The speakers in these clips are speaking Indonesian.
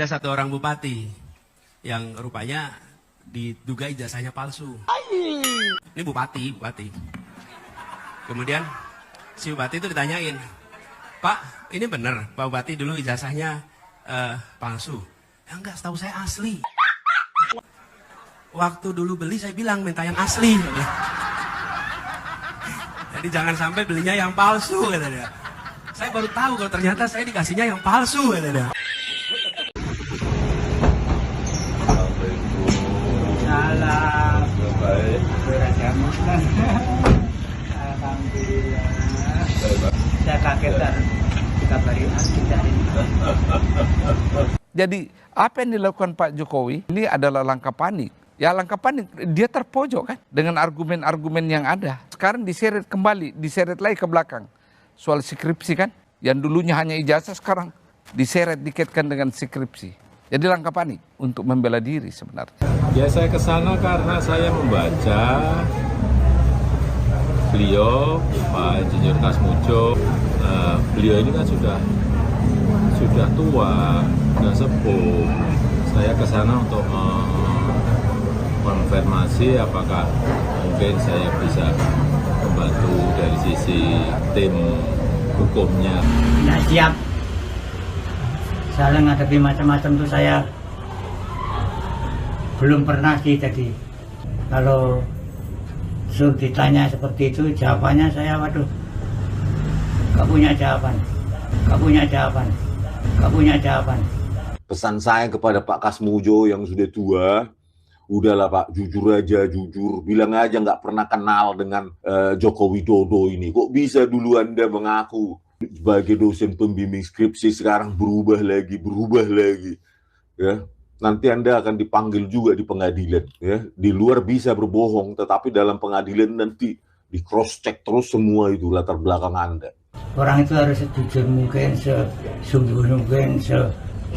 Ada satu orang bupati yang rupanya diduga ijazahnya palsu. Ini bupati. Kemudian si bupati itu ditanyain, Pak, ini benar Pak Bupati dulu ijazahnya palsu? Ya enggak, setahu saya asli. Waktu dulu beli saya bilang minta yang asli. Jadi jangan sampai belinya yang palsu, kata dia. Saya baru tahu kalau ternyata saya dikasihnya yang palsu, kata dia. Salam. Baik. Alhamdulillah. Saya kaget dikabari kita ini. Jadi apa yang dilakukan Pak Jokowi ini adalah langkah panik. Ya langkah panik, dia terpojok kan dengan argumen-argumen yang ada. Sekarang diseret kembali, diseret lagi ke belakang. Soal skripsi kan, yang dulunya hanya ijazah sekarang diseret dikaitkan dengan skripsi. Jadi langkah panik untuk membela diri sebenarnya. Ya saya ke sana karena saya membaca beliau, Pak Insinyur Kasmujo. Beliau ini kan sudah tua, sudah sepuh. Saya ke sana untuk konfirmasi apakah mungkin saya bisa membantu dari sisi tim hukumnya. Nah, siap. Saya menghadapi macam-macam tuh saya belum pernah sih tadi. Kalau suruh ditanya seperti itu, jawabannya saya waduh, gak punya jawaban. Pesan saya kepada Pak Kasmujo yang sudah tua, udahlah Pak, jujur aja, jujur. Bilang aja nggak pernah kenal dengan Joko Widodo ini. Kok bisa dulu Anda mengaku sebagai dosen pembimbing skripsi sekarang berubah lagi. Ya, nanti Anda akan dipanggil juga di pengadilan. Ya, di luar bisa berbohong, tetapi dalam pengadilan nanti di cross check terus semua itu latar belakang Anda. Orang itu harus sejujur mungkin, sesungguh mungkin,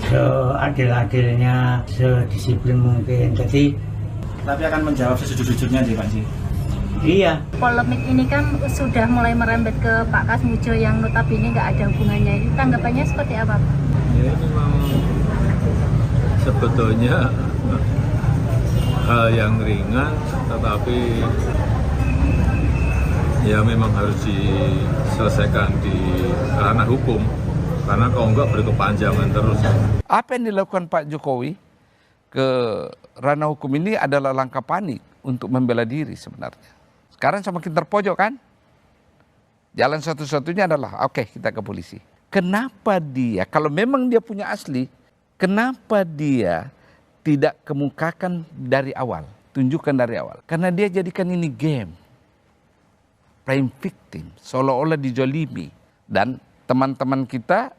seadil-adilnya, sedisiplin mungkin. Jadi, tapi akan menjawab sejujur-jujurnya sih Pak Ji. iya. Polemik ini kan sudah mulai merembet ke Pak Kasmujo yang notabene nggak ada hubungannya. Ini tanggapannya seperti apa, Pak? Ya ini memang sebetulnya hal yang ringan, tetapi ya memang harus diselesaikan di ranah hukum. Karena kalau enggak berkepanjangan terus. Apa yang dilakukan Pak Jokowi ke ranah hukum ini adalah langkah panik untuk membela diri sebenarnya. Sekarang semakin terpojok kan? Jalan satu-satunya adalah oke, kita ke polisi. Kenapa dia, kalau memang dia punya asli, kenapa dia tidak kemukakan dari awal, tunjukkan dari awal? Karena dia jadikan ini game, playing victim, seolah-olah dijolimi. Dan teman-teman kita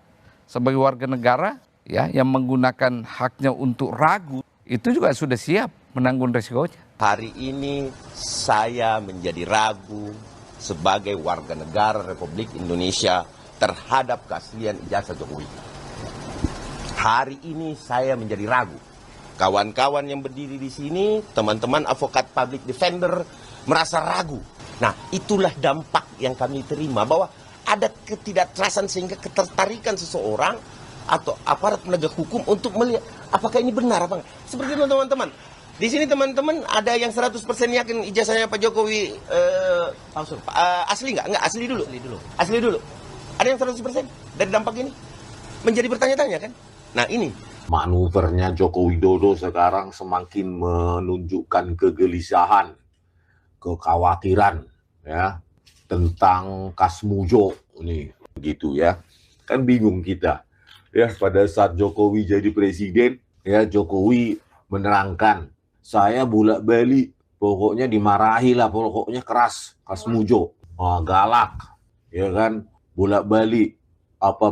sebagai warga negara ya yang menggunakan haknya untuk ragu, itu juga sudah siap menanggung resikonya. Hari ini saya menjadi ragu sebagai warga negara Republik Indonesia terhadap keaslian ijazah Jokowi. Hari ini saya menjadi ragu. Kawan-kawan yang berdiri di sini, teman-teman advokat public defender merasa ragu. Nah, itulah dampak yang kami terima, bahwa ada ketidakterasaan sehingga ketertarikan seseorang atau aparat penegak hukum untuk melihat apakah ini benar apa enggak. Seperti itu teman-teman. Di sini teman-teman ada yang 100% yakin ijazahnya Pak Jokowi asli nggak? Enggak, asli dulu. Asli dulu. Ada yang 100% dari dampak ini? Menjadi bertanya-tanya kan? Nah ini. Manuvernya Joko Widodo sekarang semakin menunjukkan kegelisahan, kekhawatiran ya tentang Kasmujo ini gitu ya. Kan bingung kita. Ya, pada saat Jokowi jadi presiden, ya Jokowi menerangkan, saya bolak-balik, pokoknya dimarahi lah, pokoknya keras Kasmujo, galak, ya kan, bolak-balik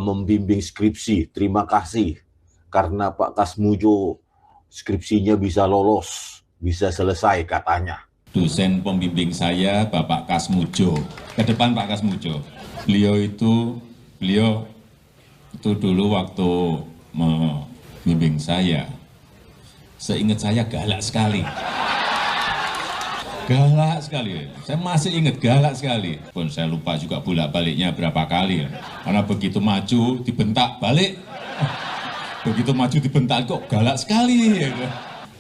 membimbing skripsi, terima kasih karena Pak Kasmujo skripsinya bisa lolos, bisa selesai katanya. Dosen pembimbing saya Bapak Kasmujo, ke depan Pak Kasmujo, beliau itu dulu waktu membimbing saya, seingat saya galak sekali. Saya masih ingat galak sekali. Pun saya lupa juga bolak-baliknya berapa kali. Karena begitu maju dibentak balik. Begitu maju dibentak kok galak sekali.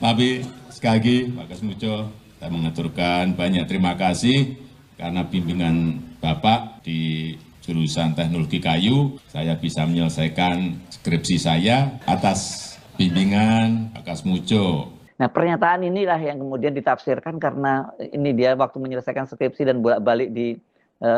Tapi sekali lagi Pak Kasmujo, saya mengaturkan banyak terima kasih karena bimbingan Bapak di jurusan teknologi kayu, saya bisa menyelesaikan skripsi saya atas bimbingan Pak Kasmujo. Nah, pernyataan inilah yang kemudian ditafsirkan karena ini dia waktu menyelesaikan skripsi dan bolak-balik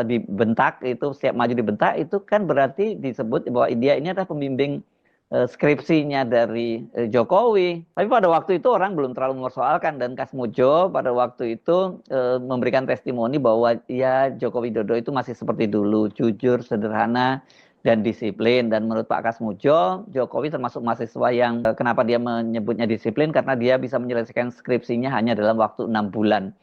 dibentak, itu setiap maju dibentak, itu kan berarti disebut bahwa dia ini adalah pembimbing skripsinya dari Jokowi. Tapi pada waktu itu orang belum terlalu mempersoalkan, dan Kasmujo pada waktu itu memberikan testimoni bahwa ya Joko Widodo itu masih seperti dulu, jujur, sederhana, dan disiplin. Dan menurut Pak Kasmujo, Jokowi termasuk mahasiswa yang kenapa dia menyebutnya disiplin, karena dia bisa menyelesaikan skripsinya hanya dalam waktu 6 bulan.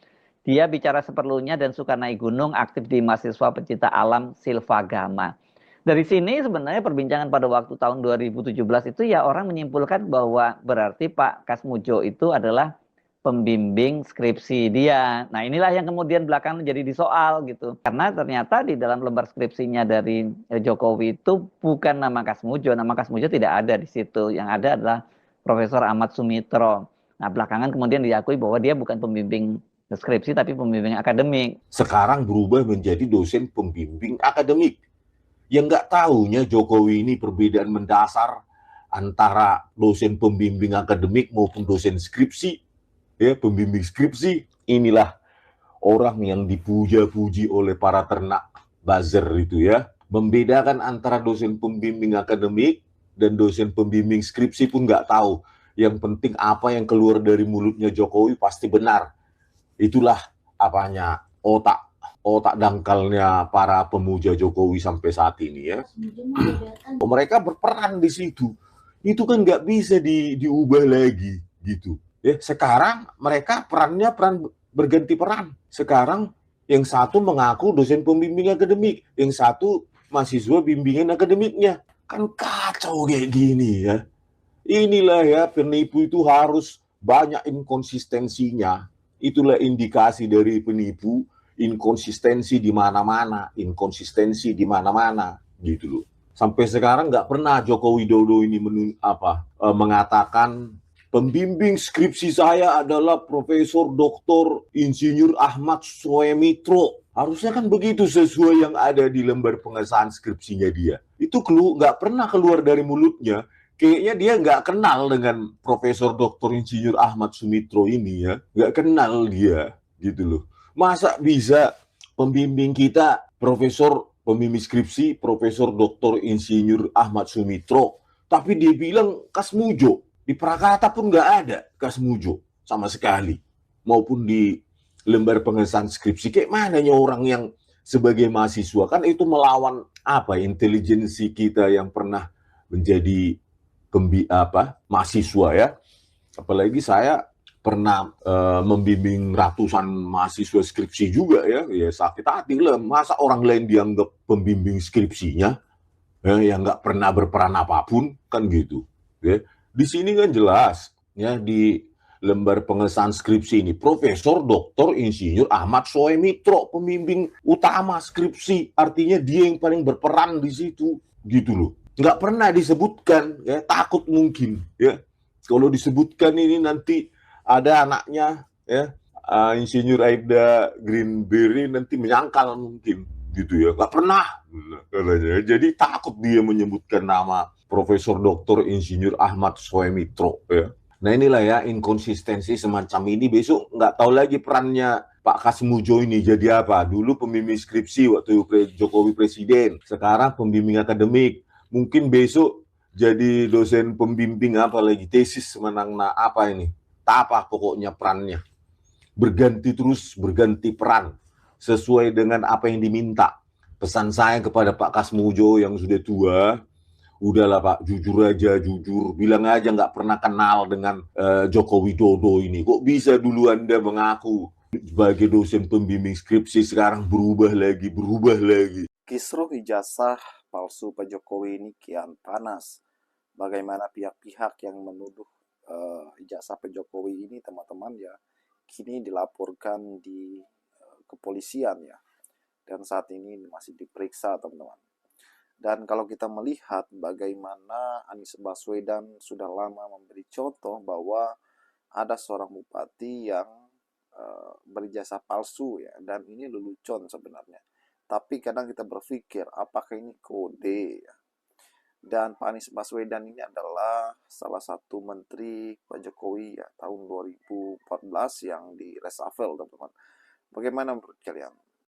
Dia bicara seperlunya dan suka naik gunung, aktif di mahasiswa pecinta alam Silvagama. Dari sini sebenarnya perbincangan pada waktu tahun 2017 itu ya orang menyimpulkan bahwa berarti Pak Kasmujo itu adalah pembimbing skripsi dia. Nah, inilah yang kemudian belakangan jadi disoal gitu. Karena ternyata di dalam lembar skripsinya dari Jokowi itu bukan nama Kasmujo tidak ada di situ. Yang ada adalah Profesor Ahmad Sumitro. Nah, belakangan kemudian diakui bahwa dia bukan pembimbing skripsi tapi pembimbing akademik. Sekarang berubah menjadi dosen pembimbing akademik. Yang nggak tahunya Jokowi ini perbedaan mendasar antara dosen pembimbing akademik maupun dosen skripsi. Ya, pembimbing skripsi, inilah orang yang dipuja-puji oleh para ternak buzzer itu ya. Membedakan antara dosen pembimbing akademik dan dosen pembimbing skripsi pun nggak tahu. Yang penting apa yang keluar dari mulutnya Jokowi pasti benar. Itulah apanya otak dangkalnya para pemuja Jokowi sampai saat ini ya. Mereka berperan di situ. Itu kan nggak bisa diubah lagi gitu. Ya, sekarang mereka peran berganti peran. Sekarang yang satu mengaku dosen pembimbing akademik, yang satu mahasiswa bimbingan akademiknya. Kan kacau kayak gini ya. Inilah ya, penipu itu harus banyak inkonsistensinya. Itulah indikasi dari penipu, inkonsistensi di mana-mana, gitu loh. Sampai sekarang nggak pernah Joko Widodo ini mengatakan pembimbing skripsi saya adalah Profesor Dr. Insinyur Ahmad Sumitro. Harusnya kan begitu sesuai yang ada di lembar pengesahan skripsinya dia. Itu nggak pernah keluar dari mulutnya. Kayaknya dia nggak kenal dengan Profesor Dr. Insinyur Ahmad Sumitro ini ya. Nggak kenal dia gitu loh. Masa bisa pembimbing kita pembimbing skripsi Profesor Dr. Insinyur Ahmad Sumitro, tapi dia bilang Kasmujo. Di Prakata pun nggak ada Kasmujo sama sekali. Maupun di lembar pengesahan skripsi. Kayak mananya orang yang sebagai mahasiswa. Kan itu melawan intelijensi kita yang pernah menjadi mahasiswa ya. Apalagi saya pernah membimbing ratusan mahasiswa skripsi juga ya. Ya sakit hati lah. Masa orang lain dianggap pembimbing skripsinya yang nggak pernah berperan apapun kan gitu. Ya. Di sini kan jelas ya di lembar pengesahan skripsi ini Profesor Dr. Insinyur Ahmad Sumitro pembimbing utama skripsi, artinya dia yang paling berperan di situ gitu loh. Nggak pernah disebutkan ya, takut mungkin ya kalau disebutkan ini nanti ada anaknya ya Insinyur Aibda Greenberry nanti menyangkal mungkin gitu ya, nggak pernah katanya. Jadi takut dia menyebutkan nama Profesor Dr. Insinyur Ahmad Sumitro ya. Nah inilah ya inkonsistensi semacam ini. Besok nggak tahu lagi perannya Pak Kasmujo ini jadi apa. Dulu pembimbing skripsi waktu Jokowi presiden, sekarang pembimbing akademik. Mungkin besok jadi dosen pembimbing apa lagi, tesis menang apa ini. Tak apa pokoknya perannya. Berganti terus, berganti peran sesuai dengan apa yang diminta. Pesan saya kepada Pak Kasmujo yang sudah tua, udahlah Pak, jujur aja, jujur. Bilang aja nggak pernah kenal dengan Joko Widodo ini. Kok bisa dulu Anda mengaku sebagai dosen pembimbing skripsi, sekarang berubah lagi. Kisruh ijazah palsu Pak Jokowi ini kian panas. Bagaimana pihak-pihak yang menuduh ijazah Pak Jokowi ini, teman-teman ya, kini dilaporkan di kepolisian ya. Dan saat ini masih diperiksa, teman-teman. Dan kalau kita melihat bagaimana Anies Baswedan sudah lama memberi contoh bahwa ada seorang bupati yang berijazah palsu ya, dan ini lelucon sebenarnya. Tapi kadang kita berpikir apakah ini kode ya. Dan Pak Anies Baswedan ini adalah salah satu menteri Pak Jokowi ya tahun 2014 yang di reshuffle, teman-teman. Bagaimana menurut kalian?